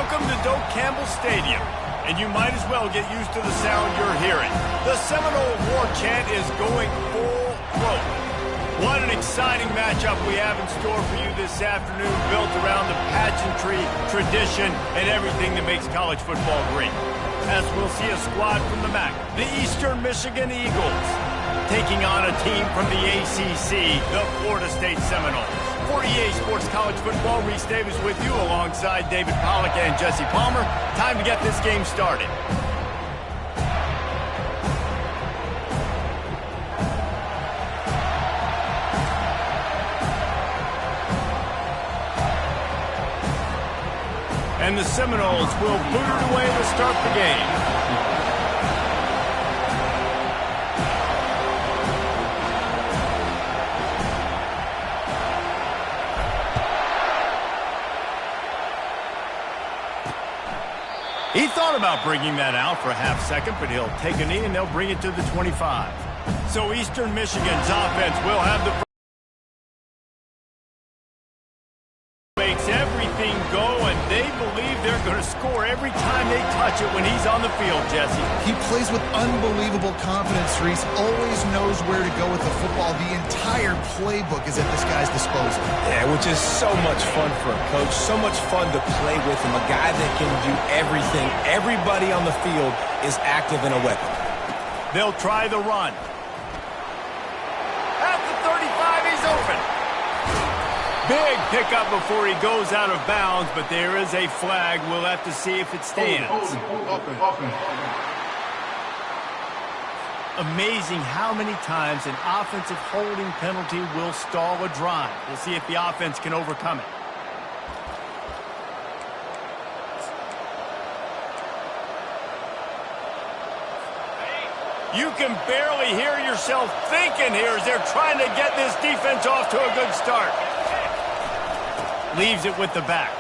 Welcome to Doak Campbell Stadium, and you might as well get used to the sound you're hearing. The Seminole War Chant is going full throat. What an exciting matchup we have in store for you this afternoon, built around the pageantry, tradition, and everything that makes college football great. As we'll see a squad from the MAC, the Eastern Michigan Eagles, taking on a team from the ACC, the Florida State Seminoles. For EA Sports College Football, Reese Davis with you alongside David Pollack and Jesse Palmer. Time to get this game started. And the Seminoles will boot it away to start the game. He thought about bringing that out for a half second, but he'll take a knee and they'll bring it to the 25. So Eastern Michigan's offense will have the makes everything go, and they believe they're going to score every time they touch it when he's on the field, Jesse. He plays with unbelievable confidence, Reese. Always knows where to go with the football. The entire playbook is at this guy's disposal. Yeah, which is so much fun for a coach. So much fun to play with him. A guy that can do everything. Everybody on the field is active in a weapon. They'll try the run. At the 35, he's open. Big pickup before he goes out of bounds, but there is a flag. We'll have to see if it stands. Amazing how many times an offensive holding penalty will stall a drive. We'll see if the offense can overcome it. You can barely hear yourself thinking here as they're trying to get this defense off to a good start. Leaves it with the back.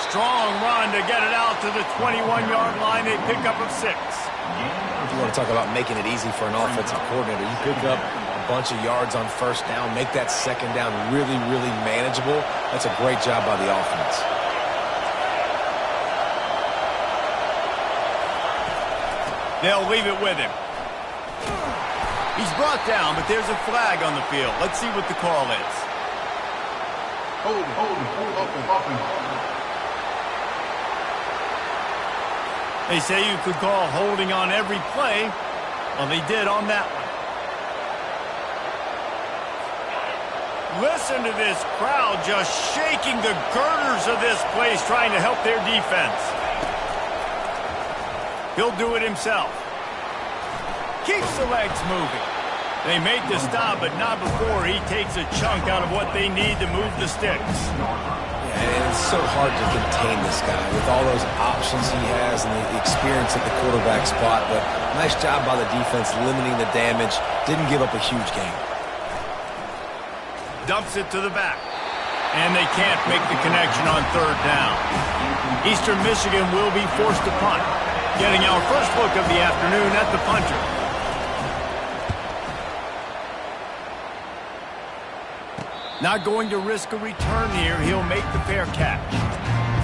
Strong run to get it out to the 21-yard line. A pickup of 6. You want to talk about making it easy for an offensive coordinator. You pick up a bunch of yards on first down, make that second down really, really manageable. That's a great job by the offense. They'll leave it with him. He's brought down, but there's a flag on the field. Let's see what the call is. Hold open. They say you could call holding on every play. Well, they did on that one. Listen to this crowd just shaking the girders of this place, trying to help their defense. He'll do it himself. Keeps the legs moving. They made the stop, but not before he takes a chunk out of what they need to move the sticks. Yeah, and it's so hard to contain this guy with all those options he has and the experience at the quarterback spot. But nice job by the defense limiting the damage. Didn't give up a huge gain. Dumps it to the back. And they can't make the connection on third down. Eastern Michigan will be forced to punt. Getting our first look of the afternoon at the punter. Not going to risk a return here. He'll make the fair catch.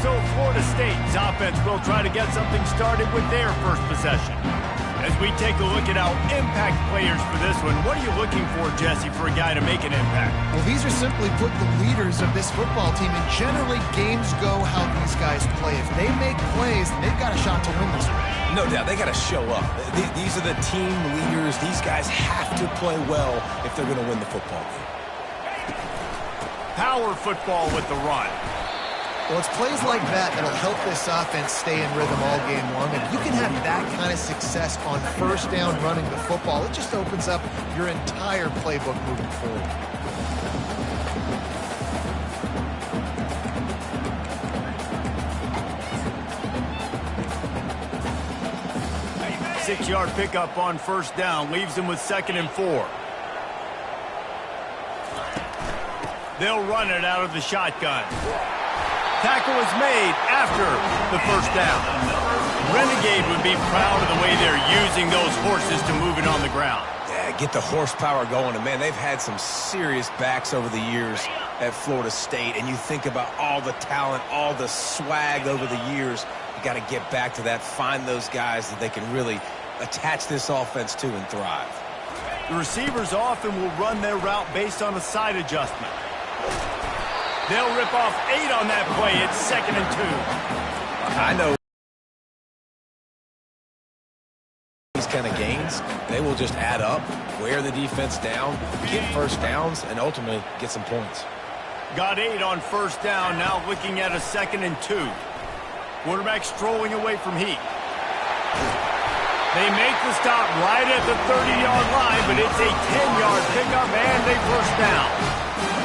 So Florida State's offense will try to get something started with their first possession. As we take a look at our impact players for this one, what are you looking for, Jesse, for a guy to make an impact? Well, these are simply put the leaders of this football team, and generally games go how these guys play. If they make plays, they've got a shot to win this one. No doubt, they got to show up. These are the team leaders. These guys have to play well if they're going to win the football game. Power football with the run. Well, it's plays like that that'll help this offense stay in rhythm all game long. If you can have that kind of success on first down running the football, it just opens up your entire playbook moving forward. Six-yard pickup on first down leaves them with 2nd and 4. They'll run it out of the shotgun. Tackle is made after the first down. Renegade would be proud of the way they're using those horses to move it on the ground. Yeah, get the horsepower going. And, man, they've had some serious backs over the years. at Florida State, and you think about all the talent, all the swag over the years, you got to get back to that, find those guys that they can really attach this offense to and thrive. The receivers often will run their route based on a side adjustment. They'll rip off 8 on that play. It's 2nd and 2. I know these kind of gains, they will just add up, wear the defense down, get first downs, and ultimately get some points. Got 8 on 1st down, now looking at a 2nd and 2. Quarterback strolling away from heat. They make the stop right at the 30-yard line, but it's a 10-yard pickup and a 1st down.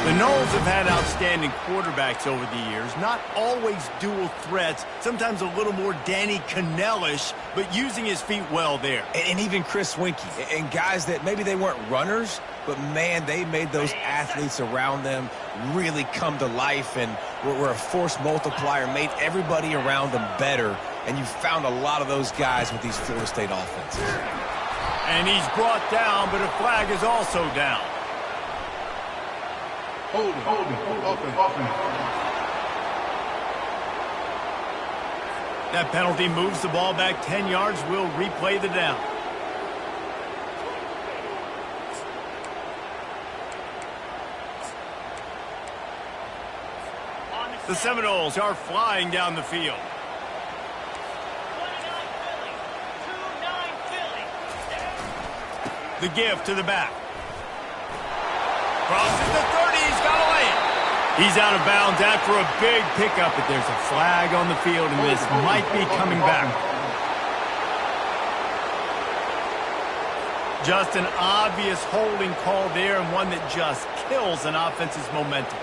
The Noles have had outstanding quarterbacks over the years, not always dual threats, sometimes a little more Danny Cannell-ish, but using his feet well there. And even Chris Winkie, and guys that maybe they weren't runners, but man, they made those athletes around them really come to life and were a force multiplier, made everybody around them better, and you found a lot of those guys with these Florida State offenses. And he's brought down, but a flag is also down. Holding. That penalty moves the ball back 10 yards. We'll replay the down. The Seminoles are flying down the field. The give to the back. Crosses the 30, he's got to lay it. He's out of bounds after a big pickup, but there's a flag on the field, and this might be coming back. Just an obvious holding call there, and one that just kills an offense's momentum.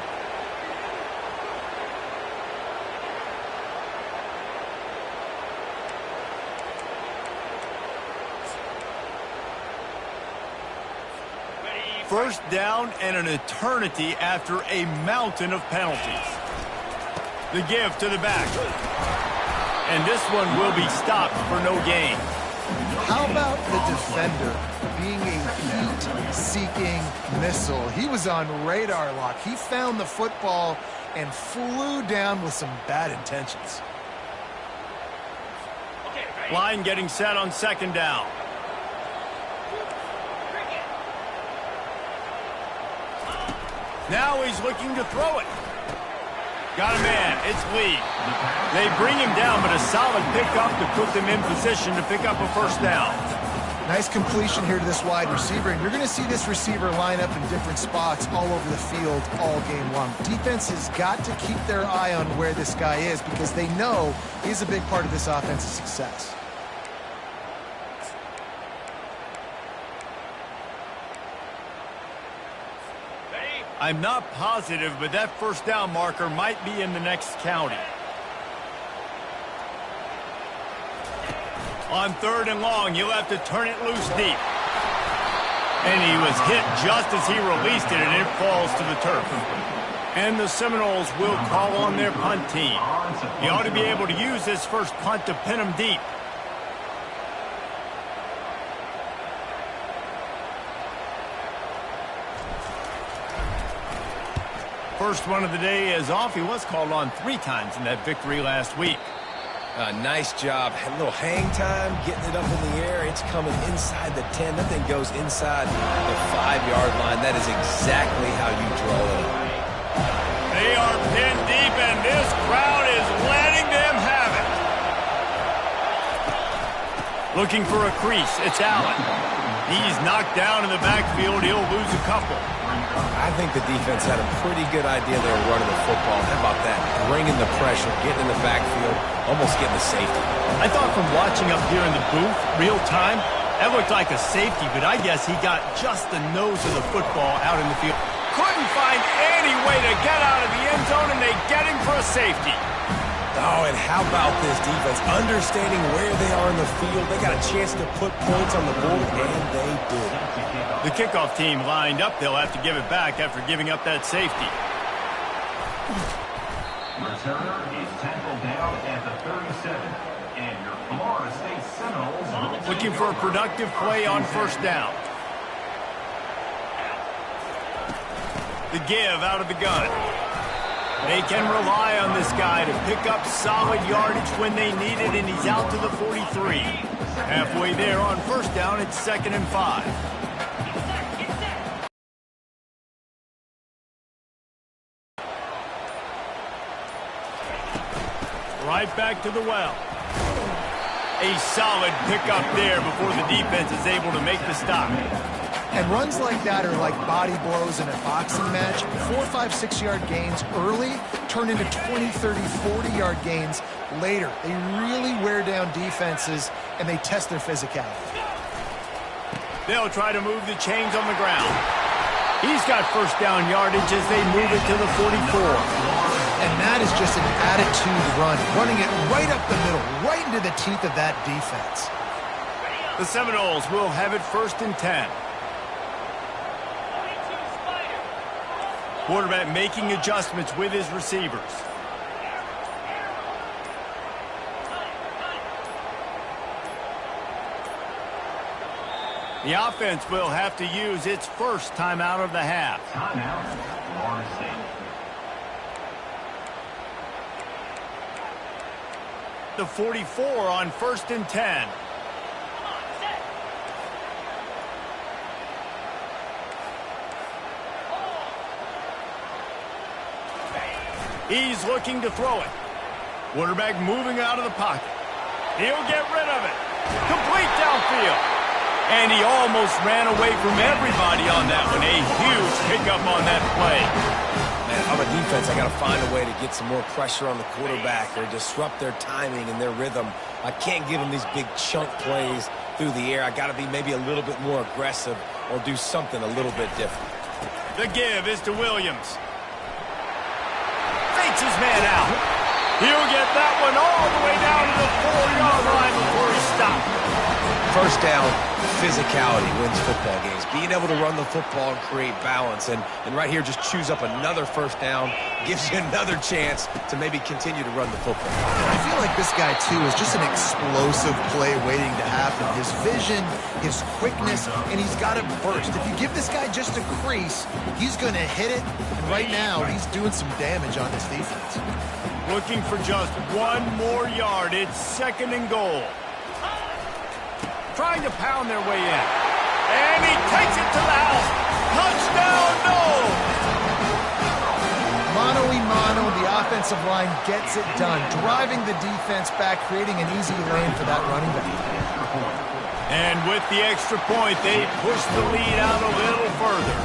First down and an eternity after a mountain of penalties. The give to the back. And this one will be stopped for no gain. How about the defender being a heat-seeking missile? He was on radar lock. He found the football and flew down with some bad intentions. Line getting set on 2nd down. Now he's looking to throw it. Got a man. It's Lee. They bring him down, but a solid pickup to put them in position to pick up a 1st down. Nice completion here to this wide receiver, and you're going to see this receiver line up in different spots all over the field all game long. Defense has got to keep their eye on where this guy is because they know he's a big part of this offense's success. I'm not positive, but that 1st down marker might be in the next county. On 3rd and long, you'll have to turn it loose deep. And he was hit just as he released it, and it falls to the turf. And the Seminoles will call on their punt team. He ought to be able to use this first punt to pin him deep. First one of the day is off. He was called on 3 times in that victory last week. Nice job. A little hang time, getting it up in the air. It's coming inside the 10. That thing goes inside the 5-yard line. That is exactly how you draw it up. They are pinned deep, and this crowd is letting them have it. Looking for a crease. It's Allen. He's knocked down in the backfield. He'll lose a couple. I think the defense had a pretty good idea they were running the football. How about that? Bringing the pressure, getting in the backfield, almost getting the safety. I thought from watching up here in the booth, real time, that looked like a safety, but I guess he got just the nose of the football out in the field. Couldn't find any way to get out of the end zone, and they get him for a safety. Oh, and how about this defense? Understanding where they are in the field. They got a chance to put points on the board, and they did. The kickoff team lined up. They'll have to give it back after giving up that safety. Returner is tackled down at the 37. And your Florida State Seminoles looking for a productive play on 1st down. The give out of the gun. They can rely on this guy to pick up solid yardage when they need it, and he's out to the 43. Halfway there on first down, it's 2nd and 5. Right back to the well. A solid pickup there before the defense is able to make the stop. And runs like that are like body blows in a boxing match. 4, 5, 6-yard gains early turn into 20, 30, 40-yard gains later. They really wear down defenses, and they test their physicality. They'll try to move the chains on the ground. He's got first down yardage as they move it to the 44. And that is just an attitude run, running it right up the middle, right into the teeth of that defense. The Seminoles will have it 1st and 10. Quarterback making adjustments with his receivers. The offense will have to use its first timeout of the half. Timeout, Florida State. The 44 on 1st and 10. He's looking to throw it. Quarterback moving out of the pocket. He'll get rid of it. Complete downfield. And he almost ran away from everybody on that one. A huge pickup on that play. Man, on the defense, I got to find a way to get some more pressure on the quarterback or disrupt their timing and their rhythm. I can't give them these big chunk plays through the air. I got to be maybe a little bit more aggressive or do something a little bit different. The give is to Williams. Fakes his man out. He'll get that one all the way down to the 4-yard line before he stopped. First down, physicality wins football games. Being able to run the football and create balance. And right here, just choose up another first down, gives you another chance to maybe continue to run the football. I feel like this guy, too, is just an explosive play waiting to happen. His vision, his quickness, and he's got a burst. If you give this guy just a crease, he's going to hit it. And right now, he's doing some damage on this defense. Looking for just one more yard. It's 2nd and goal. Trying to pound their way in. And he takes it to the house. Touchdown, no! Mano-a-mano, the offensive line gets it done, driving the defense back, creating an easy lane for that running back. And with the extra point, they push the lead out a little further.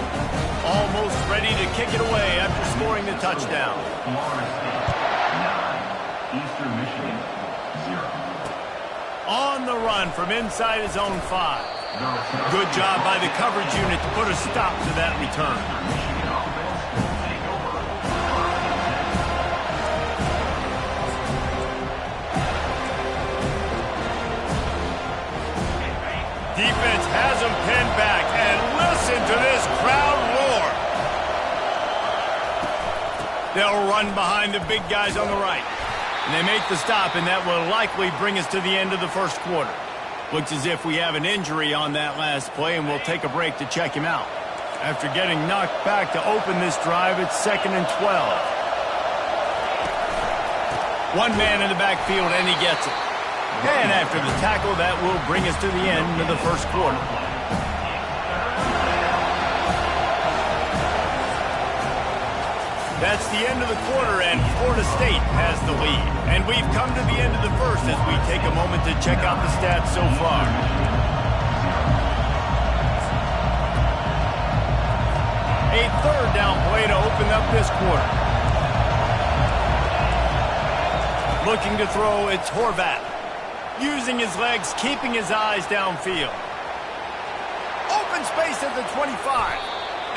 Almost ready to kick it away after scoring the touchdown. Florida State 9, Eastern Michigan 0. On the run from inside his own 5. Good job by the coverage unit to put a stop to that return. Defense has him pinned back, and listen to this crowd roar. They'll run behind the big guys on the right. And they make the stop, and that will likely bring us to the end of the first quarter. Looks as if we have an injury on that last play, and we'll take a break to check him out. After getting knocked back to open this drive, it's 2nd and 12. One man in the backfield, and he gets it. And after the tackle, that will bring us to the end of the first quarter. That's the end of the quarter, and Florida State has the lead. And we've come to the end of the first as we take a moment to check out the stats so far. A 3rd down play to open up this quarter. Looking to throw, it's Horvath. Using his legs, keeping his eyes downfield. Open space at the 25.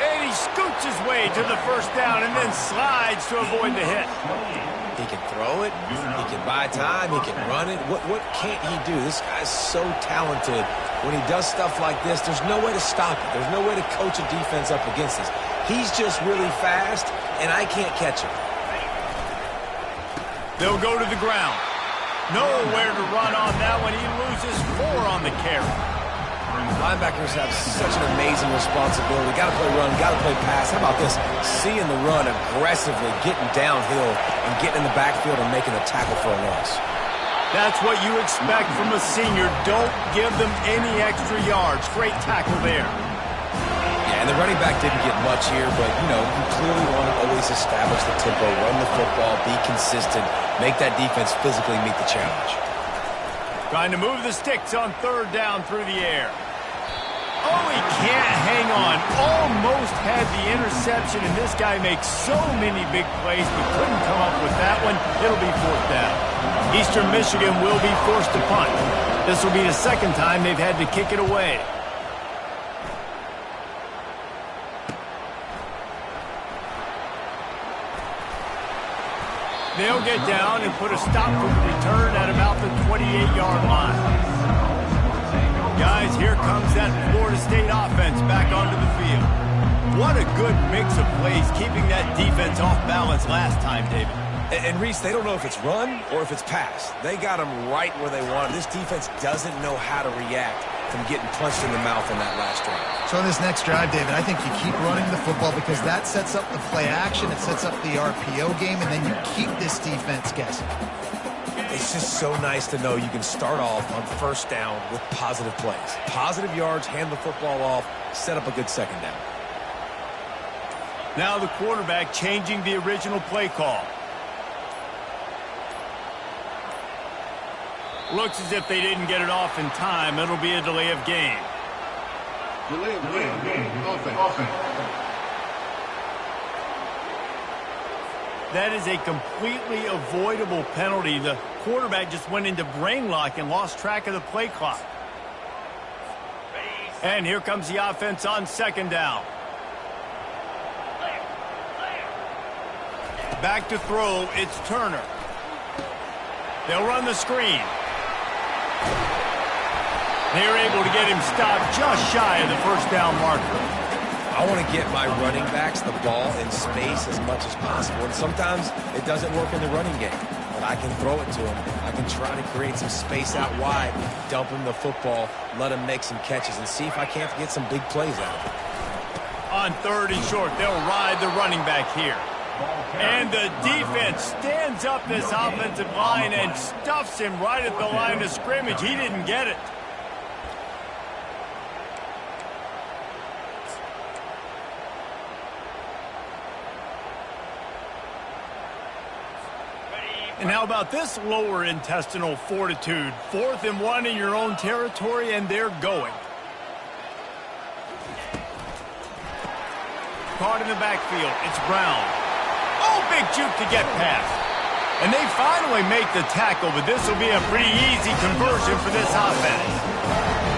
And he scoots his way to the first down and then slides to avoid the hit. He can throw it. He can buy time. He can run it. What can't he do? This guy's so talented. When he does stuff like this, there's no way to stop it. There's no way to coach a defense up against this. He's just really fast, and I can't catch him. They'll go to the ground. Nowhere to run on that one. He loses 4 on the carry. Linebackers have such an amazing responsibility. Got to play run, got to play pass. How about this? Seeing the run aggressively, getting downhill, and getting in the backfield and making a tackle for a loss. That's what you expect from a senior. Don't give them any extra yards. Great tackle there. And the running back didn't get much here, but, you know, you clearly want to always establish the tempo, run the football, be consistent, make that defense physically meet the challenge. Trying to move the sticks on third down through the air. Oh, he can't hang on. Almost had the interception, and this guy makes so many big plays, but couldn't come up with that one. It'll be fourth down. Eastern Michigan will be forced to punt. This will be the second time they've had to kick it away. They'll get down and put a stop to the return at about the 28-yard line. Guys, here comes that Florida State offense back onto the field. What a good mix of plays, keeping that defense off balance last time, David. And Reese, they don't know if it's run or if it's pass. They got them right where they want them. This defense doesn't know how to react from getting punched in the mouth on that last drive. So on this next drive, David, I think you keep running the football because that sets up the play action, it sets up the RPO game, and then you keep this defense guessing. It's just so nice to know you can start off on first down with positive plays. Positive yards, hand the football off, set up a good second down. Now the quarterback changing the original play call. Looks as if they didn't get it off in time. It'll be a delay of game. Delay of game. Offense. That is a completely avoidable penalty. The quarterback just went into brain lock and lost track of the play clock. And here comes the offense on second down. Back to throw, it's Turner. They'll run the screen. They're able to get him stopped just shy of the first down marker. I want to get my running backs the ball in space as much as possible. And sometimes it doesn't work in the running game. But I can throw it to him. I can try to create some space out wide, dump him the football, let him make some catches, and see if I can't get some big plays out of it. On third and short, they'll ride the running back here. And the defense stands up this offensive line and stuffs him right at the line of scrimmage. He didn't get it. And how about this lower intestinal fortitude? 4th and 1 in your own territory, and they're going. Caught in the backfield. It's Brown. Oh, big juke to get past. And they finally make the tackle, but this will be a pretty easy conversion for this offense.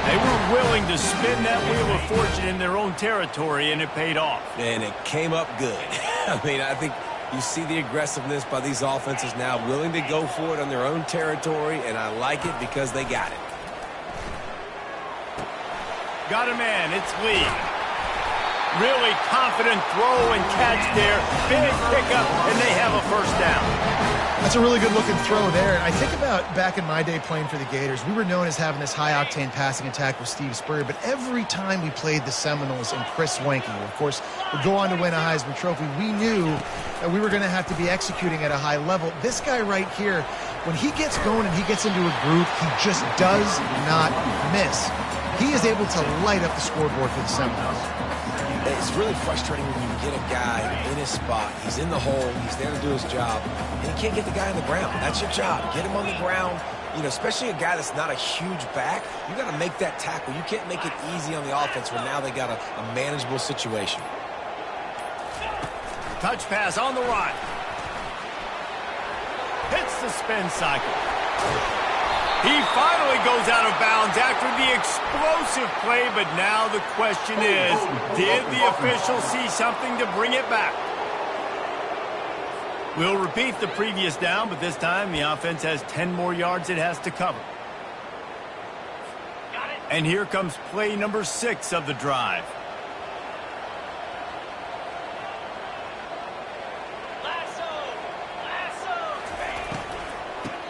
They were willing to spin that wheel of fortune in their own territory, and it paid off. And it came up good. I mean, I think you see the aggressiveness by these offenses now, willing to go for it on their own territory, and I like it because they got it. Got a man, it's Lee. Really confident throw and catch there. Big pickup, and they have a first down. That's a really good-looking throw there. And I think about back in my day playing for the Gators, we were known as having this high-octane passing attack with Steve Spurrier, but every time we played the Seminoles and Chris Wanke, who, of course, would go on to win a Heisman Trophy, we knew that we were going to have to be executing at a high level. This guy right here, when he gets going and he gets into a groove, he just does not miss. He is able to light up the scoreboard for the Seminoles. It's really frustrating when you get a guy in his spot. He's in the hole. He's there to do his job. And you can't get the guy on the ground. That's your job. Get him on the ground. You know, especially a guy that's not a huge back. You got to make that tackle. You can't make it easy on the offense when now they got a manageable situation. Touch pass on the run. Hits the spin cycle. He finally goes out of bounds after the explosive play, but now the question is, did the official see something to bring it back? We'll repeat the previous down, but this time the offense has 10 more yards it has to cover. And here comes play number 6 of the drive.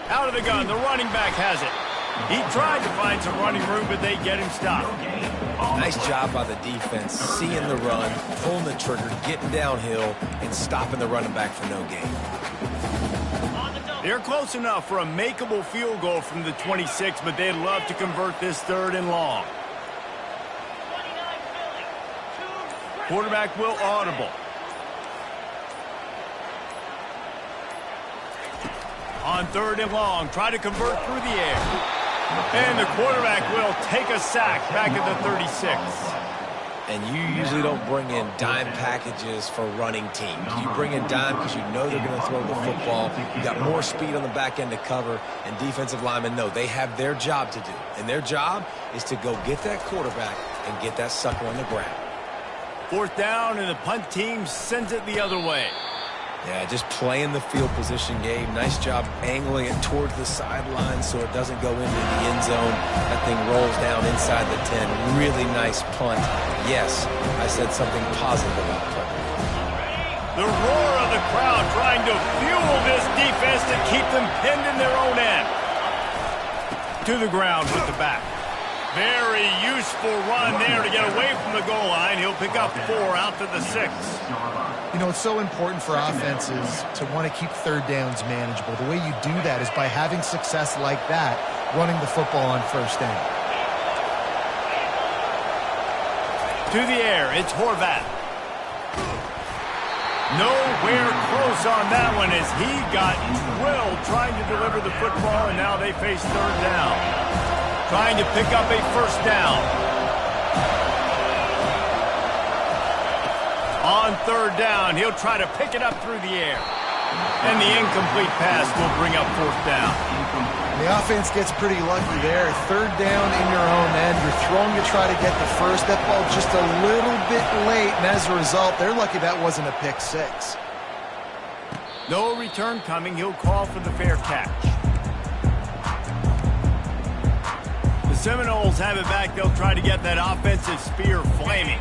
Out of the gun, the running back has it. He tried to find some running room, but they get him stopped. Nice job by the defense, seeing the run, pulling the trigger, getting downhill, and stopping the running back for no gain. They're close enough for a makeable field goal from the 26, but they'd love to convert this 3rd and long. Quarterback will audible. On 3rd and long, try to convert through the air. And the quarterback will take a sack back at the 36. And you usually don't bring in dime packages for running teams. You bring in dime because you know they're going to throw the football. You got more speed on the back end to cover, and defensive linemen know they have their job to do. And their job is to go get that quarterback and get that sucker on the ground. 4th down, and the punt team sends it the other way. Yeah, just playing the field position game. Nice job angling it towards the sideline so it doesn't go into the end zone. That thing rolls down inside the 10. Really nice punt. Yes, I said something positive about punt. The roar of the crowd trying to fuel this defense to keep them pinned in their own end. To the ground with the back. Very useful run there to get away from the goal line. He'll pick up 4 out to the 6. You know, it's so important for offenses to want to keep 3rd downs manageable. The way you do that is by having success like that, running the football on 1st down. To the air, it's Horvath. Nowhere close on that one as he got drilled trying to deliver the football, and now they face 3rd down. Trying to pick up a 1st down. On 3rd down, he'll try to pick it up through the air. And the incomplete pass will bring up 4th down. The offense gets pretty lucky there. 3rd down in your own end. You're throwing to try to get the first. That ball just a little bit late, and as a result, they're lucky that wasn't a pick 6. No return coming. He'll call for the fair catch. The Seminoles have it back. They'll try to get that offensive spear flaming.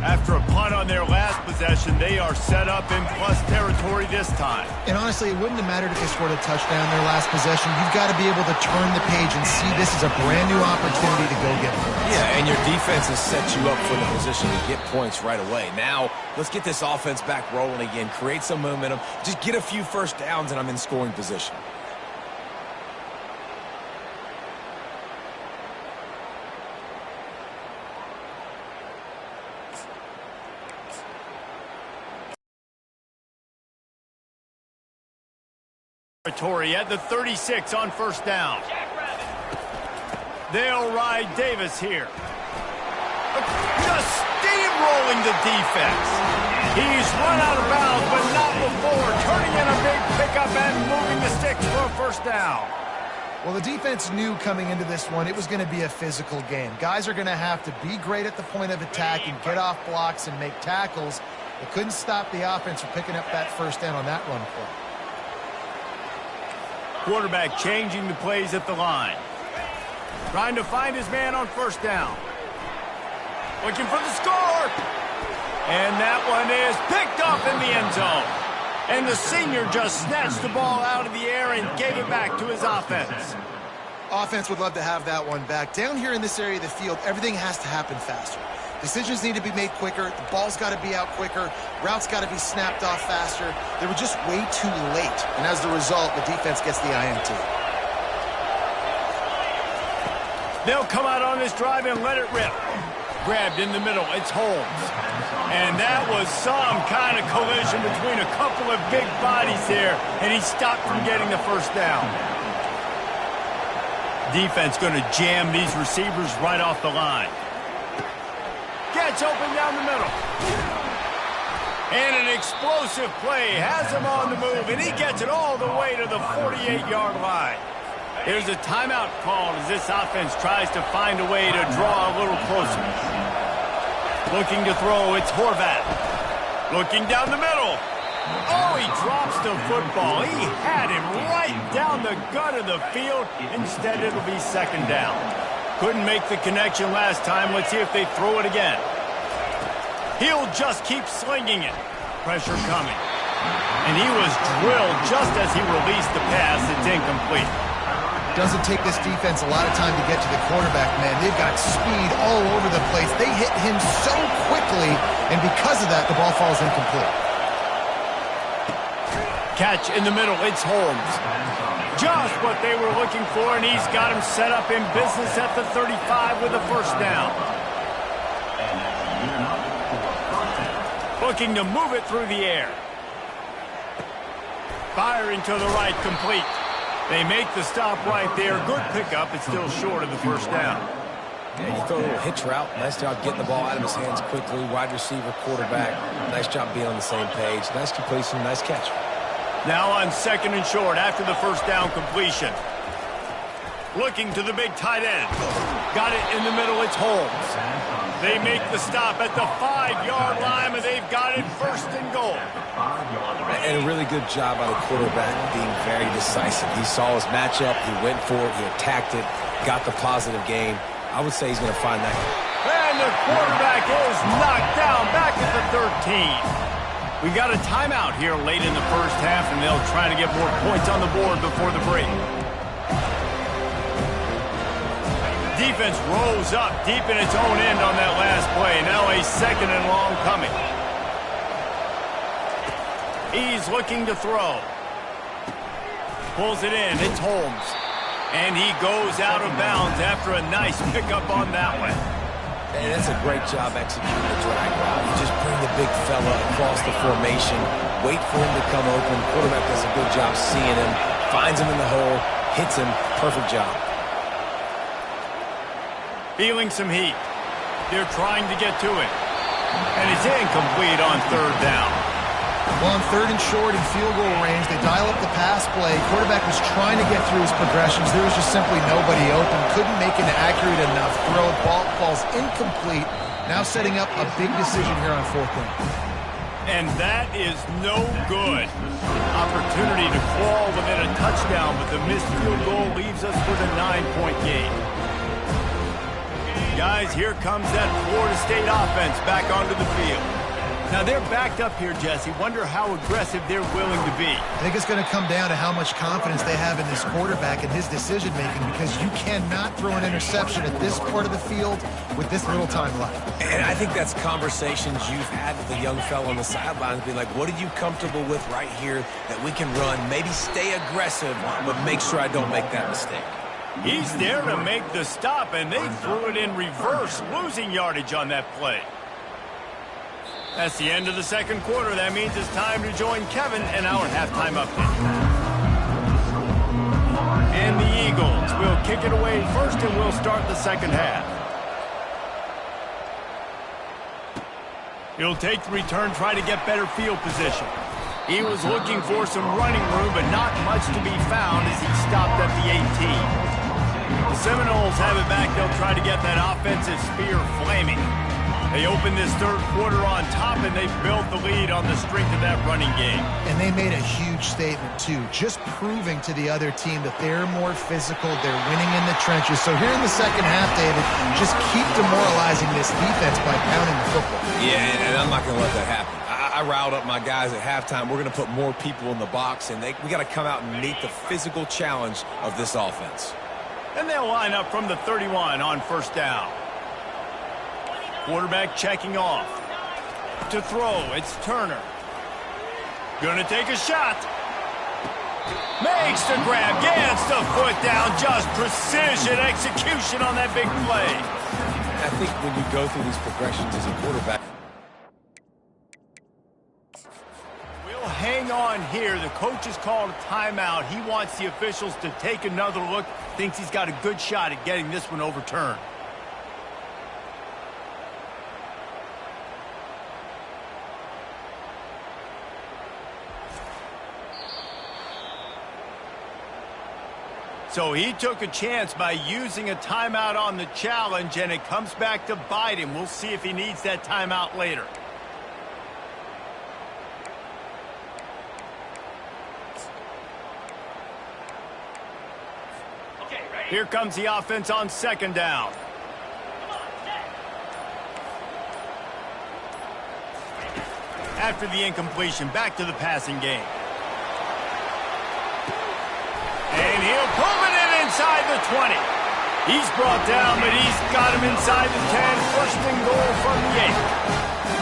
After a punt on their last possession, they are set up in plus territory this time. And honestly, it wouldn't have mattered if they scored a touchdown their last possession. You've got to be able to turn the page and see this is a brand new opportunity to go get points. Yeah, and your defense has set you up for the position to get points right away. Now, let's get this offense back rolling again, create some momentum, just get a few 1st downs, and I'm in scoring position. At the 36 on 1st down. They'll ride Davis here. Just steamrolling the defense. He's run out of bounds, but not before. Turning in a big pickup and moving the sticks for a 1st down. Well, the defense knew coming into this one it was going to be a physical game. Guys are going to have to be great at the point of attack and get off blocks and make tackles. They couldn't stop the offense from picking up that 1st down on that run play. Quarterback changing the plays at the line. Trying to find his man on 1st down. Looking for the score. And that one is picked up in the end zone. And the senior just snatched the ball out of the air and gave it back to his offense. Offense would love to have that one back. Down here in this area of the field, everything has to happen faster. Decisions need to be made quicker. The ball's got to be out quicker. Routes got to be snapped off faster. They were just way too late. And as a result, the defense gets the INT. They'll come out on this drive and let it rip. Grabbed in the middle. It's Holmes. And that was some kind of collision between a couple of big bodies here. And he stopped from getting the 1st down. Defense going to jam these receivers right off the line. Gets open down the middle. And an explosive play has him on the move, and he gets it all the way to the 48-yard line. There's a timeout called as this offense tries to find a way to draw a little closer. Looking to throw, it's Horvath. Looking down the middle. Oh, he drops the football. He had him right down the gut of the field. Instead, it'll be 2nd down. Couldn't make the connection last time. Let's see if they throw it again. He'll just keep slinging it. Pressure coming. And he was drilled just as he released the pass. It's incomplete. Doesn't take this defense a lot of time to get to the quarterback, man. They've got speed all over the place. They hit him so quickly, and because of that, the ball falls incomplete. Catch in the middle. It's Holmes. Just what they were looking for, and he's got him set up in business at the 35 with a first down. Looking to move it through the air. Firing to the right, complete. They make the stop right there. Good pickup. It's still short of the first down. Yeah, you throw a little hitch route. Nice job getting the ball out of his hands quickly. Wide receiver, quarterback. Nice job being on the same page. Nice completion, nice catch. Now on second and short after the first down completion. Looking to the big tight end. Got it in the middle. It's Holmes. They make the stop at the 5-yard line, and they've got it first and goal. And a really good job by the quarterback being very decisive. He saw his matchup. He went for it. He attacked it. Got the positive gain. I would say he's going to find that. And the quarterback is knocked down back at the 13. We got a timeout here late in the first half, and they'll try to get more points on the board before the break. Defense rose up deep in its own end on that last play. Now a second and long coming. He's looking to throw. Pulls it in. It's Holmes. And he goes out of bounds after a nice pickup on that one. And that's a great job executing the drag route. You just bring the big fella across the formation, wait for him to come open. Quarterback does a good job seeing him, finds him in the hole, hits him. Perfect job. Feeling some heat. They're trying to get to it. And it's incomplete on third down. Well, on third and short in field goal range, they dial up the pass play. Quarterback was trying to get through his progressions. There was just simply nobody open. Couldn't make an accurate enough throw. Ball falls incomplete. Now setting up a big decision here on fourth down. And that is no good. Opportunity to fall within a touchdown, but the missed field goal leaves us with a 9-point game. Guys, here comes that Florida State offense back onto the field. Now, they're backed up here, Jesse. Wonder how aggressive they're willing to be. I think it's going to come down to how much confidence they have in this quarterback and his decision-making, because you cannot throw an interception at this part of the field with this little time left. And I think that's conversations you've had with a young fellow on the sidelines, being like, what are you comfortable with right here that we can run? Maybe stay aggressive, but make sure I don't make that mistake. He's there to make the stop, and they threw it in reverse, losing yardage on that play. That's the end of the second quarter. That means it's time to join Kevin in our halftime update. And the Eagles will kick it away first, and we'll start the second half. He'll take the return, try to get better field position. He was looking for some running room, but not much to be found as he stopped at the 18. The Seminoles have it back. They'll try to get that offensive spear flaming. They open this third quarter on top, and they built the lead on the strength of that running game. And they made a huge statement, too, just proving to the other team that they're more physical, they're winning in the trenches. So here in the second half, David, just keep demoralizing this defense by pounding the football. Yeah, and I'm not going to let that happen. I riled up my guys at halftime. We're going to put more people in the box, and we got to come out and meet the physical challenge of this offense. And they'll line up from the 31 on first down. Quarterback checking off. To throw, it's Turner. Gonna take a shot. Makes the grab, gets the foot down. Just precision execution on that big play. I think when you go through these progressions as a quarterback, We'll hang on here. The coach has called a timeout. He wants the officials to take another look. Thinks he's got a good shot at getting this one overturned. So he took a chance by using a timeout on the challenge, and it comes back to bite him. We'll see if he needs that timeout later. Here comes the offense on second down. After the incompletion, back to the passing game. And he'll pull it in inside the 20. He's brought down, but he's got him inside the 10. First and goal from the 8.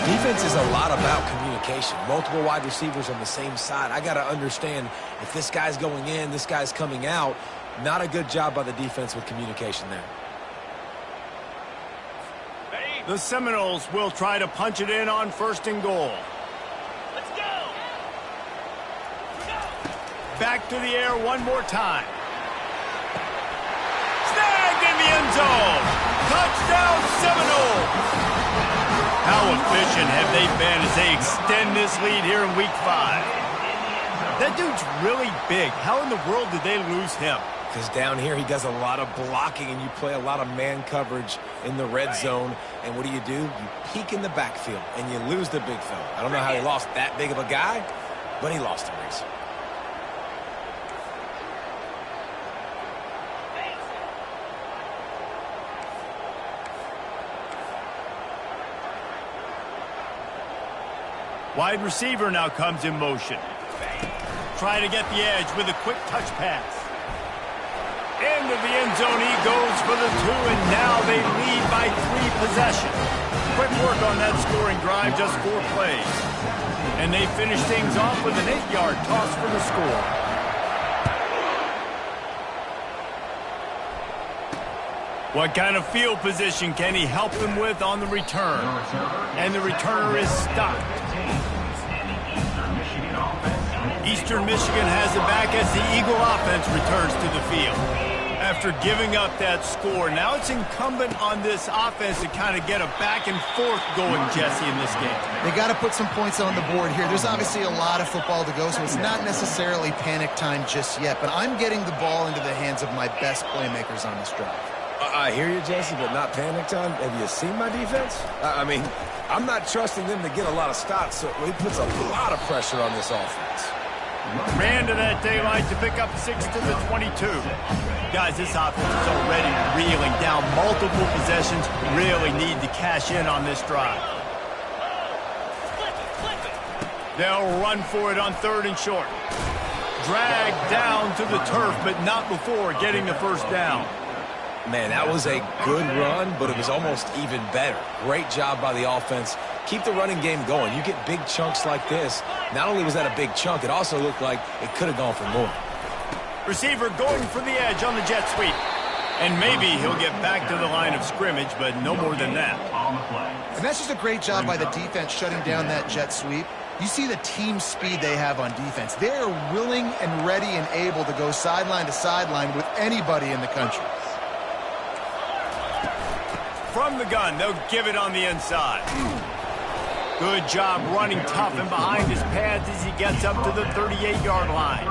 Defense is a lot about communication. Multiple wide receivers on the same side. I got to understand if this guy's going in, this guy's coming out. Not a good job by the defense with communication there. The Seminoles will try to punch it in on first and goal. Let's go! Back to the air one more time. Snagged in the end zone. Touchdown Seminoles. How efficient have they been as they extend this lead here in week 5? That dude's really big. How in the world did they lose him? Because down here he does a lot of blocking and you play a lot of man coverage in the red zone. And what do? You peek in the backfield and you lose the big fella. I don't know how he lost that big of a guy, but he lost him, Reese. Wide receiver now comes in motion. Try to get the edge with a quick touch pass. Into the end zone he goes for the 2, and now they lead by 3 possessions. Quick work on that scoring drive, just 4 plays. And they finish things off with an 8-yard toss for the score. What kind of field position can he help them with on the return? And the returner is stopped. Eastern Michigan has it back as the Eagle offense returns to the field. After giving up that score, now it's incumbent on this offense to kind of get a back and forth going, Jesse, in this game. They got to put some points on the board here. There's obviously a lot of football to go, so it's not necessarily panic time just yet, but I'm getting the ball into the hands of my best playmakers on this drive. I hear you, Jesse, but not panic time. Have you seen my defense? I mean, I'm not trusting them to get a lot of stops, so it puts a lot of pressure on this offense. Ran to that daylight to pick up 6 to the 22. Guys, this offense is already reeling down multiple possessions. Really need to cash in on this drive. They'll run for it on 3rd and short. Dragged down to the turf, but not before getting the first down. Man, that was a good run, but it was almost even better. Great job by the offense. Keep the running game going. You get big chunks like this. Not only was that a big chunk, it also looked like it could have gone for more. Receiver going for the edge on the jet sweep. And maybe he'll get back to the line of scrimmage, but no more than that. And that's just a great job by the defense shutting down that jet sweep. You see the team speed they have on defense. They are willing and ready and able to go sideline to sideline with anybody in the country. From the gun, they'll give it on the inside. Good job running tough and behind his pads as he gets up to the 38-yard line.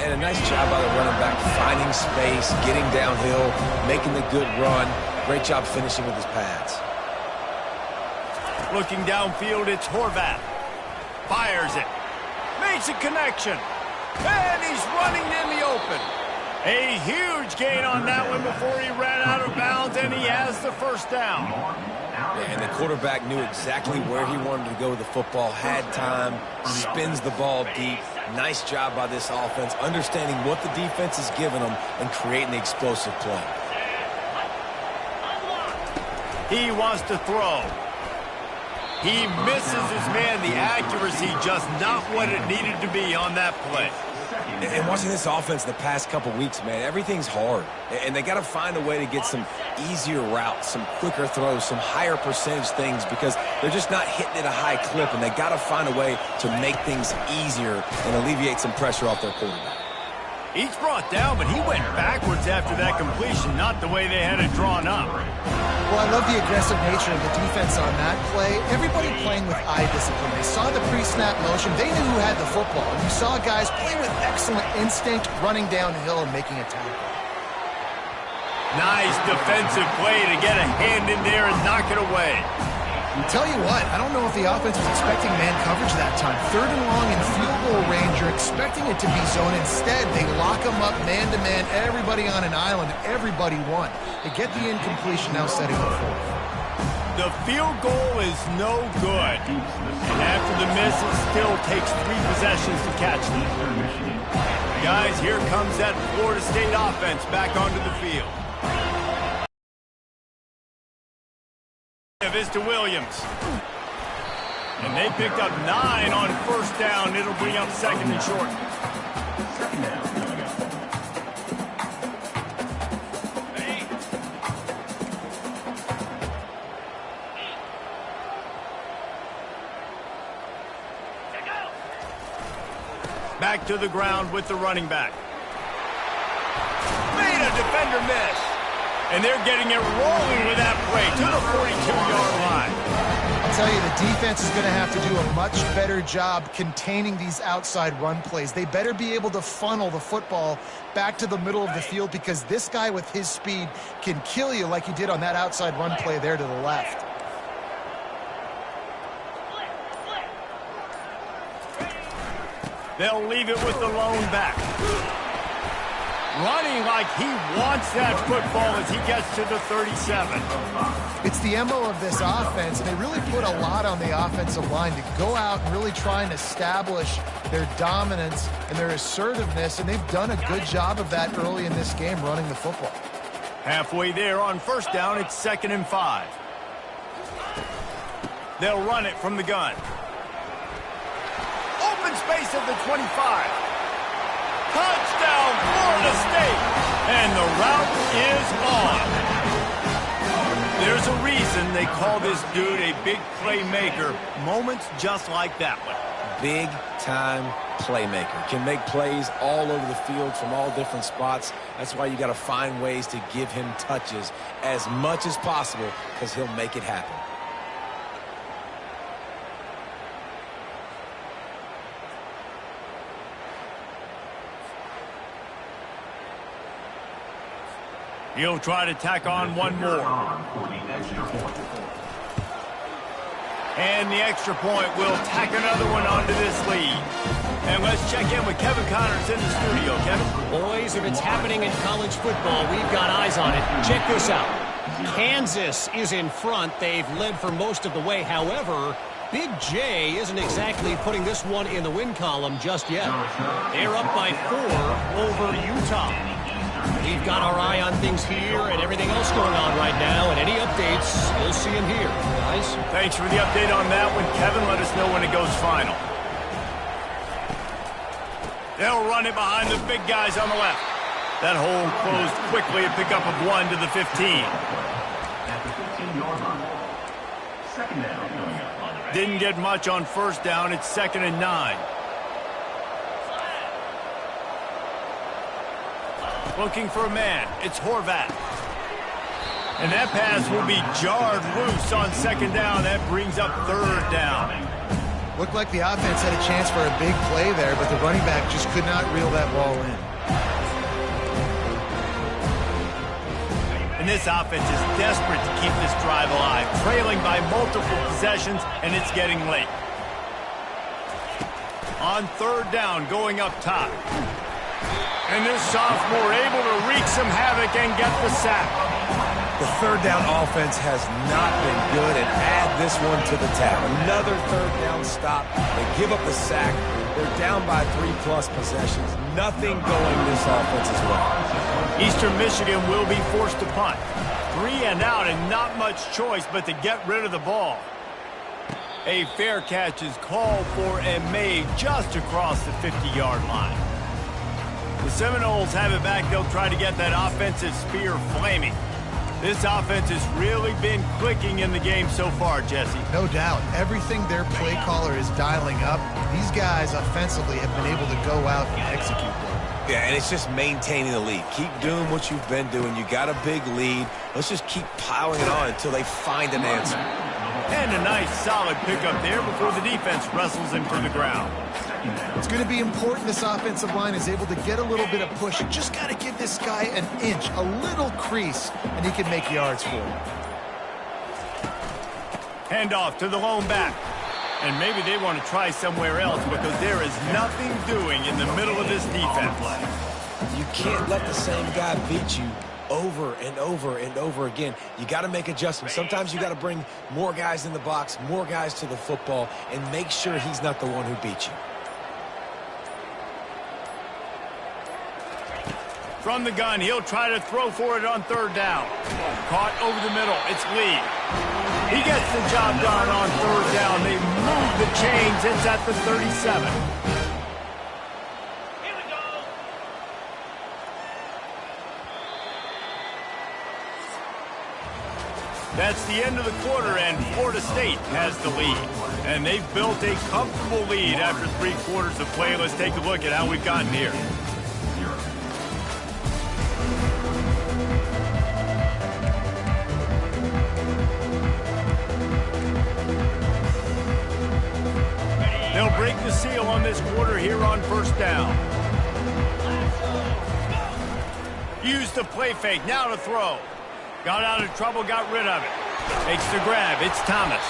And a nice job by the running back, finding space, getting downhill, making the good run. Great job finishing with his pads. Looking downfield, it's Horvath. Fires it. Makes a connection. And he's running in the open. A huge gain on that one before he ran out of bounds, and he has the first down. And the quarterback knew exactly where he wanted to go with the football, had time, spins the ball deep. Nice job by this offense, understanding what the defense is giving them and creating the explosive play. He wants to throw. He misses his man. The accuracy just not what it needed to be on that play. And watching this offense the past couple weeks, man, everything's hard. And they got to find a way to get some easier routes, some quicker throws, some higher percentage things because they're just not hitting at a high clip. And they got to find a way to make things easier and alleviate some pressure off their quarterback. He's brought down, but he went backwards after that completion, not the way they had it drawn up. Well, I love the aggressive nature of the defense on that play. Everybody playing with eye discipline. They saw the pre-snap motion. They knew who had the football. And you saw guys play with excellent instinct, running downhill and making a tackle. Nice defensive play to get a hand in there and knock it away. I'll tell you what, I don't know if the offense was expecting man coverage that time. 3rd and long in field goal range, you're expecting it to be zone. Instead, they lock them up man-to-man, everybody on an island, everybody won. They get the incompletion, now setting the 4th. The field goal is no good. And after the miss, it still takes 3 possessions to catch them. Guys, here comes that Florida State offense back onto the field. It's to Williams. And they picked up 9 on first down. It'll bring up second and short. Second down. Back to the ground with the running back. Made a defender miss. And they're getting it rolling with that play to the 42-yard line. I'll tell you, the defense is going to have to do a much better job containing these outside run plays. They better be able to funnel the football back to the middle of the field, because this guy with his speed can kill you like he did on that outside run play there to the left. They'll leave it with the lone back. Running like he wants that football as he gets to the 37. It's the MO of this offense, and they really put a lot on the offensive line to go out and really try and establish their dominance and their assertiveness, and they've done a good job of that early in this game running the football. Halfway there on first down, it's 2nd and 5. They'll run it from the gun. Open space at the 25. Touchdown, Florida State! And the route is on. There's a reason they call this dude a big playmaker. Moments just like that one. Big-time playmaker. Can make plays all over the field from all different spots. That's why you got to find ways to give him touches as much as possible, because he'll make it happen. He'll try to tack on one more. And the extra point will tack another one onto this lead. And let's check in with Kevin Connors in the studio. Kevin? Boys, if it's happening in college football, we've got eyes on it. Check this out. Kansas is in front. They've led for most of the way. However, Big J isn't exactly putting this one in the win column just yet. They're up by 4 over Utah. We've got our eye on things here and everything else going on right now, and any updates, we'll see them here, guys. Thanks for the update on that one, Kevin. Let us know when it goes final. They'll run it behind the big guys on the left. That hole closed quickly, a pickup of 1 to the 15. At the 15-yard line. Second down. Didn't get much on first down. It's 2nd and 9. Looking for a man. It's Horvat. And that pass will be jarred loose on 2nd down. That brings up 3rd down. Looked like the offense had a chance for a big play there, but the running back just could not reel that ball in. And this offense is desperate to keep this drive alive, trailing by multiple possessions, and it's getting late. On 3rd down, going up top. And this sophomore able to wreak some havoc and get the sack. The 3rd down offense has not been good, and add this one to the tab. Another 3rd down stop. They give up the sack. They're down by 3+ possessions. Nothing going this offense as well. Eastern Michigan will be forced to punt. 3 and out, and not much choice but to get rid of the ball. A fair catch is called for and made just across the 50-yard line. The Seminoles have it back. They'll try to get that offensive spear flaming. This offense has really been clicking in the game so far, Jesse. No doubt. Everything their play caller is dialing up, these guys offensively have been able to go out and execute them. Yeah, and it's just maintaining the lead. Keep doing what you've been doing. You got a big lead. Let's just keep piling it on until they find an answer. And a nice solid pickup there before the defense wrestles him to the ground. It's going to be important this offensive line is able to get a little bit of push. You just got to give this guy an inch, a little crease, and he can make yards for you. Handoff to the lone back. And maybe they want to try somewhere else because there is nothing doing in the middle of this defense. You can't let the same guy beat you over and over and over again. You got to make adjustments. Sometimes you got to bring more guys in the box, more guys to the football, and make sure he's not the one who beat you. From the gun, he'll try to throw for it on third down. Caught over the middle. It's Lee. He gets the job done on third down. They move the chains. It's at the 37. Here we go. That's the end of the quarter, and Florida State has the lead. And they've built a comfortable lead after 3 quarters of play. Let's take a look at how we've gotten here. They'll break the seal on this quarter here on first down. Use the play fake, now to throw. Got out of trouble, got rid of it. Makes the grab, it's Thomas.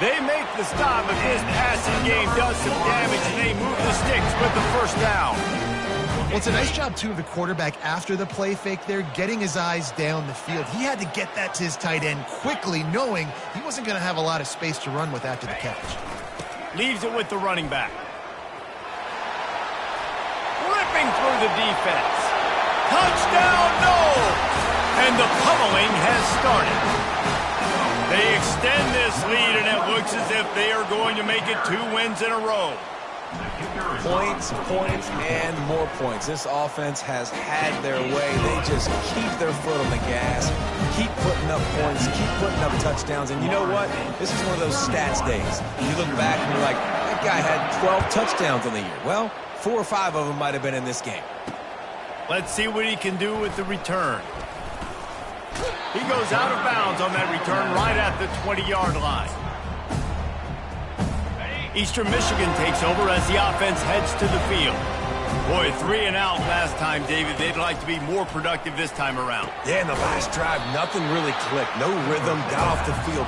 They make the stop, but this passing game does some damage, and they move the sticks with the first down. Well, it's a nice job, too, of the quarterback after the play fake there, getting his eyes down the field. He had to get that to his tight end quickly, knowing he wasn't going to have a lot of space to run with after the catch. Leaves it with the running back. Ripping through the defense. Touchdown, no! And the pummeling has started. They extend this lead, and it looks as if they are going to make it 2 wins in a row. Points, points, and more points. This offense has had their way. They just keep their foot on the gas, keep putting up points, keep putting up touchdowns. And you know what? This is one of those stats days. You look back and you're like, that guy had 12 touchdowns on the year. Well, 4 or 5 of them might have been in this game. Let's see what he can do with the return. He goes out of bounds on that return right at the 20-yard line. Eastern Michigan takes over as the offense heads to the field. Boy, 3 and out last time, David. They'd like to be more productive this time around. Yeah, in the last drive, nothing really clicked. No rhythm, got off the field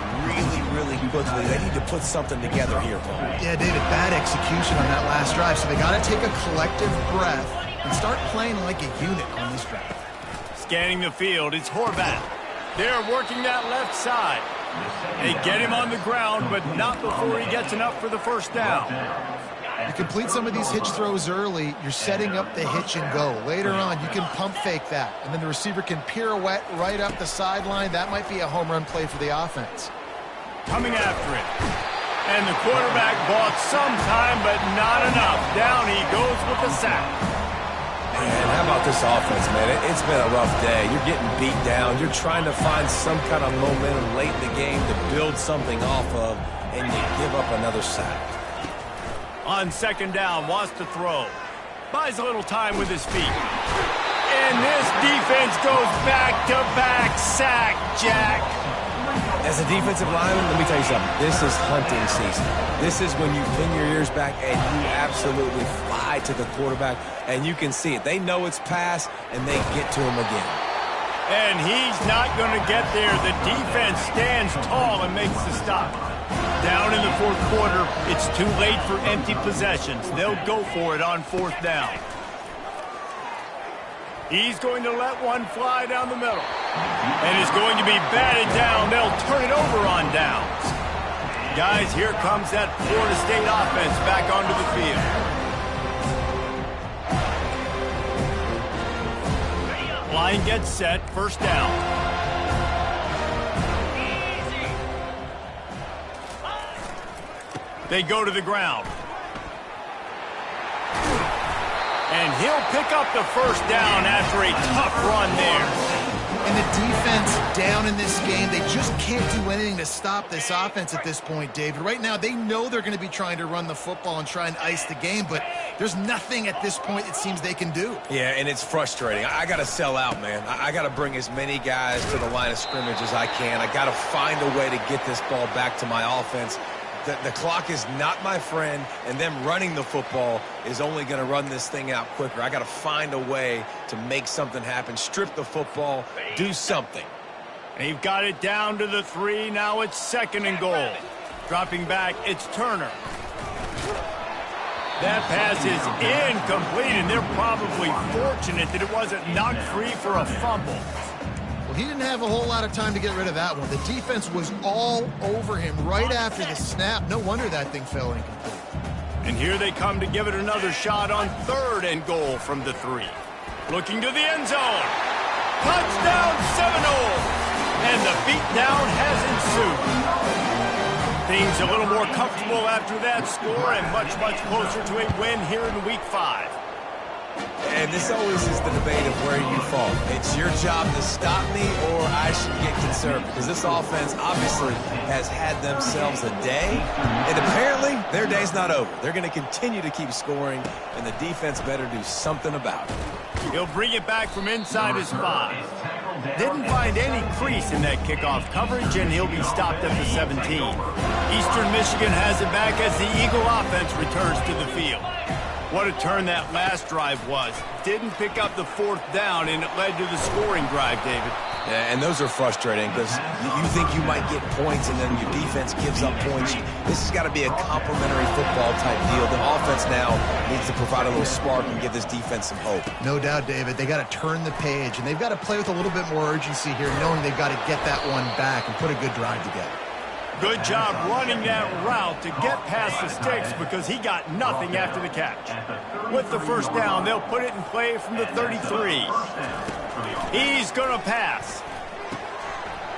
really quickly. They need to put something together here, Paul. Yeah, David, bad execution on that last drive, so they got to take a collective breath and start playing like a unit on this drive. Scanning the field, it's Horvath. They're working that left side. They get him on the ground, but not before he gets enough for the first down. You complete some of these hitch throws early, you're setting up the hitch and go. Later on, you can pump fake that, and then the receiver can pirouette right up the sideline. That might be a home run play for the offense. Coming after it. And the quarterback bought some time, but not enough. Down he goes with the sack. Man, how about this offense, man? It's been a rough day. You're getting beat down. You're trying to find some kind of momentum late in the game to build something off of, and you give up another sack. On second down, wants to throw. Buys a little time with his feet. And this defense goes back-to-back sack, Jack. As a defensive lineman, let me tell you something. This is hunting season. This is when you pin your ears back and you absolutely fly to the quarterback, and you can see it. They know it's pass, and they get to him again. And he's not going to get there. The defense stands tall and makes the stop. Down in the fourth quarter, it's too late for empty possessions. They'll go for it on fourth down. He's going to let one fly down the middle. And is going to be batted down. They'll turn it over on downs. Guys, here comes that Florida State offense back onto the field. Line gets set, first down. They go to the ground. And he'll pick up the first down after a tough run there. And the defense down in this game, they just can't do anything to stop this offense at this point, David. Right now, they know they're going to be trying to run the football and try and ice the game, but there's nothing at this point it seems they can do. Yeah, and it's frustrating. I got to sell out, man. I got to bring as many guys to the line of scrimmage as I can. I got to find a way to get this ball back to my offense. The clock is not my friend, and them running the football is only going to run this thing out quicker. I got to find a way to make something happen, strip the football, do something. They've got it down to the 3. Now it's second and goal. Dropping back, it's Turner. That pass is incomplete, and they're probably fortunate that it wasn't knocked free for a fumble. Well, he didn't have a whole lot of time to get rid of that one. The defense was all over him right after the snap. No wonder that thing fell incomplete. And here they come to give it another shot on third and goal from the 3. Looking to the end zone. Touchdown Seminoles! And the beatdown has ensued. Things a little more comfortable after that score and much, much closer to a win here in Week 5. And this always is the debate of where you fall. It's your job to stop me or I should get conservative. Because this offense obviously has had themselves a day. And apparently their day's not over. They're going to continue to keep scoring. And the defense better do something about it. He'll bring it back from inside his 5. Didn't find any crease in that kickoff coverage, and he'll be stopped at the 17. Eastern Michigan has it back as the Eagle offense returns to the field. What a turn that last drive was. Didn't pick up the 4th down, and it led to the scoring drive, David. Yeah, and those are frustrating because you think you might get points and then your defense gives up points. This has got to be a complementary football type deal. The offense now needs to provide a little spark and give this defense some hope. No doubt, David. They got to turn the page, and they've got to play with a little bit more urgency here, knowing they've got to get that one back and put a good drive together. Good job running that route to get past the sticks because he got nothing after the catch. With the 1st down, they'll put it in play from the 33. He's going to pass.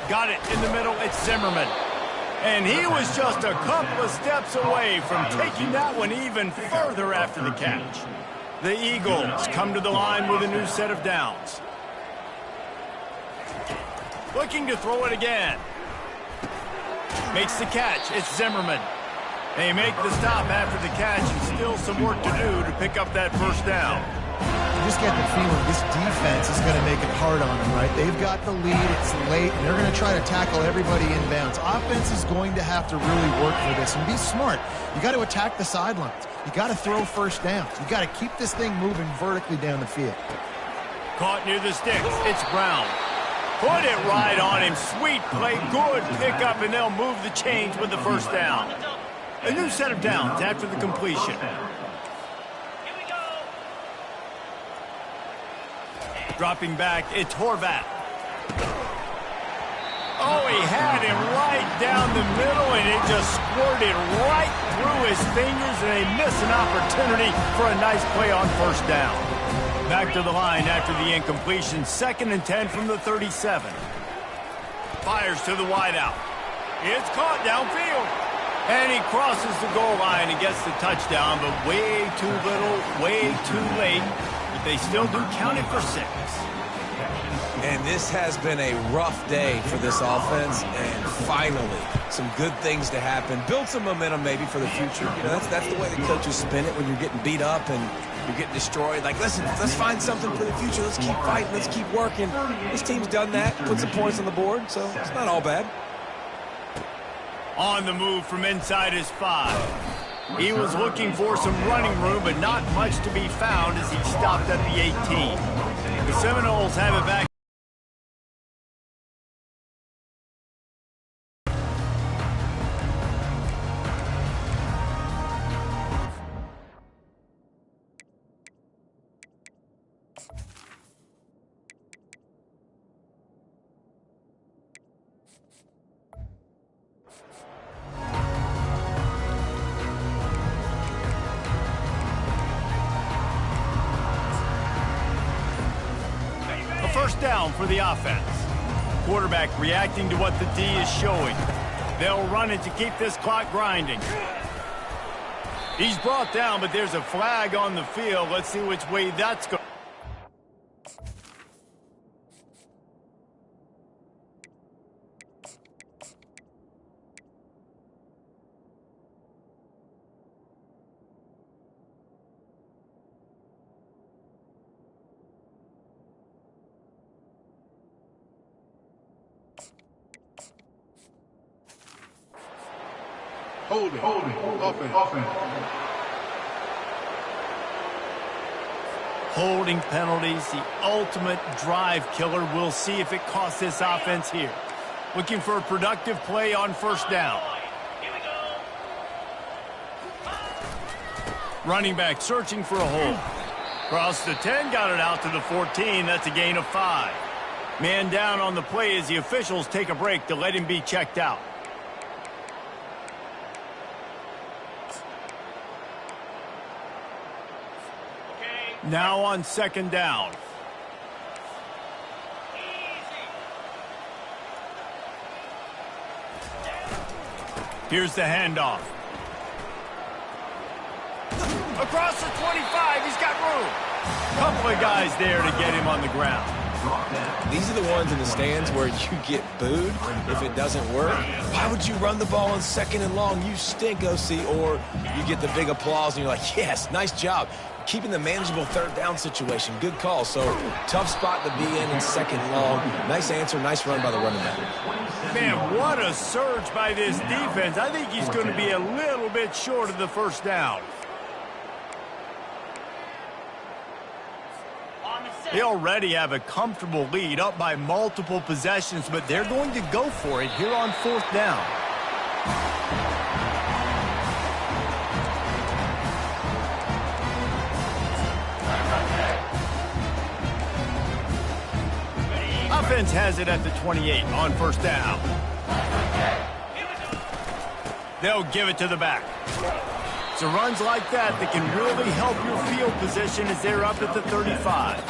Got it in the middle. It's Zimmerman. And he was just a couple of steps away from taking that one even further after the catch. The Eagles come to the line with a new set of downs. Looking to throw it again. Makes the catch. It's Zimmerman. They make the stop after the catch and still some work to do to pick up that 1st down. You just get the feeling this defense is going to make it hard on them, right? They've got the lead. It's late, and they're going to try to tackle everybody inbounds. Offense is going to have to really work for this and be smart. You got to attack the sidelines. You got to throw 1st downs. You got to keep this thing moving vertically down the field. Caught near the sticks. It's Brown. Put it right on him. Sweet play. Good pickup, and they'll move the chains with the 1st down. A new set of downs after the completion. Dropping back, it's Horvat. Oh, he had him right down the middle, and it just squirted right through his fingers, and they miss an opportunity for a nice play on 1st down. Back to the line after the incompletion. 2nd and 10 from the 37. Fires to the wideout. It's caught downfield. And he crosses the goal line and gets the touchdown, but way too little, way too late. But they still do count it for 6. And this has been a rough day for this offense, and finally, some good things to happen. Build some momentum maybe for the future. You know, that's the way the coaches spin it when you're getting beat up and you're getting destroyed. Like, listen, let's find something for the future. Let's keep fighting. Let's keep working. This team's done that, put some points on the board, so it's not all bad. On the move from inside his 5. He was looking for some running room, but not much to be found as he stopped at the 18. The Seminoles have it back. First down for the offense. Quarterback reacting to what the D is showing. They'll run it to keep this clock grinding. He's brought down, but there's a flag on the field. Let's see which way that's going. Holding. Offense. Holding penalties, the ultimate drive killer. We'll see if it costs this offense here. Looking for a productive play on 1st down. Running back searching for a hole. Cross the 10, got it out to the 14. That's a gain of 5. Man down on the play as the officials take a break to let him be checked out. Now on 2nd down. Here's the handoff. Across the 25, he's got room. Couple of guys there to get him on the ground. These are the ones in the stands where you get booed if it doesn't work. Why would you run the ball on 2nd and long? You stink, OC. Or you get the big applause and you're like, yes, nice job. Keeping the manageable 3rd down situation. Good call. So tough spot to be in 2nd and long. Nice answer, nice run by the running back. Man, what a surge by this defense. I think he's going to be a little bit short of the 1st down. They already have a comfortable lead, up by multiple possessions, but they're going to go for it here on 4th down. Offense has it at the 28 on 1st down. They'll give it to the back. So runs like that can really help your field position as they're up at the 35.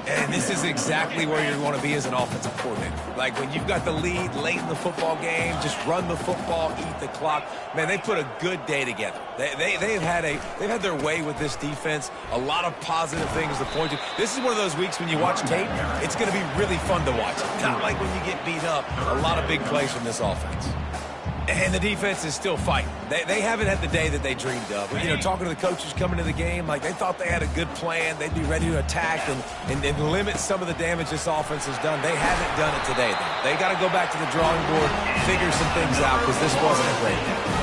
And this is exactly where you want to be as an offensive coordinator. Like when you've got the lead late in the football game, just run the football, eat the clock. Man, they put a good day together. They've had their way with this defense. A lot of positive things to point to. This is one of those weeks when you watch tape, it's going to be really fun to watch. Not like when you get beat up. A lot of big plays from this offense. And the defense is still fighting. They haven't had the day that they dreamed of. You know, talking to the coaches coming to the game, like they thought they had a good plan. They'd be ready to attack and limit some of the damage this offense has done. They haven't done it today, though. They got to go back to the drawing board, figure some things out, because this wasn't a great day.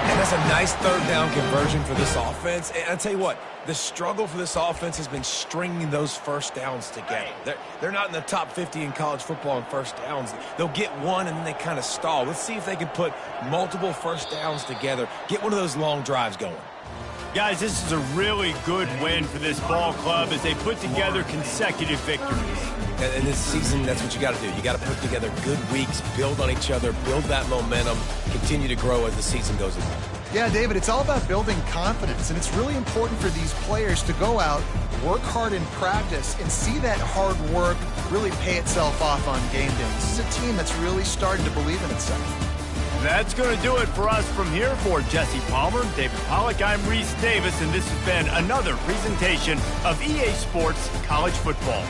And that's a nice 3rd down conversion for this offense. And I'll tell you what, the struggle for this offense has been stringing those 1st downs together. They're not in the top 50 in college football in 1st downs. They'll get one and then they kind of stall. Let's see if they can put multiple 1st downs together, get one of those long drives going. Guys, this is a really good win for this ball club as they put together consecutive victories. And this season, that's what you got to do. You got to put together good weeks, build on each other, build that momentum, continue to grow as the season goes along. Yeah, David, it's all about building confidence, and it's really important for these players to go out, work hard in practice, and see that hard work really pay itself off on game day. This is a team that's really starting to believe in itself. That's going to do it for us from here. For Jesse Palmer, David Pollack, I'm Reese Davis, and this has been another presentation of EA Sports College Football.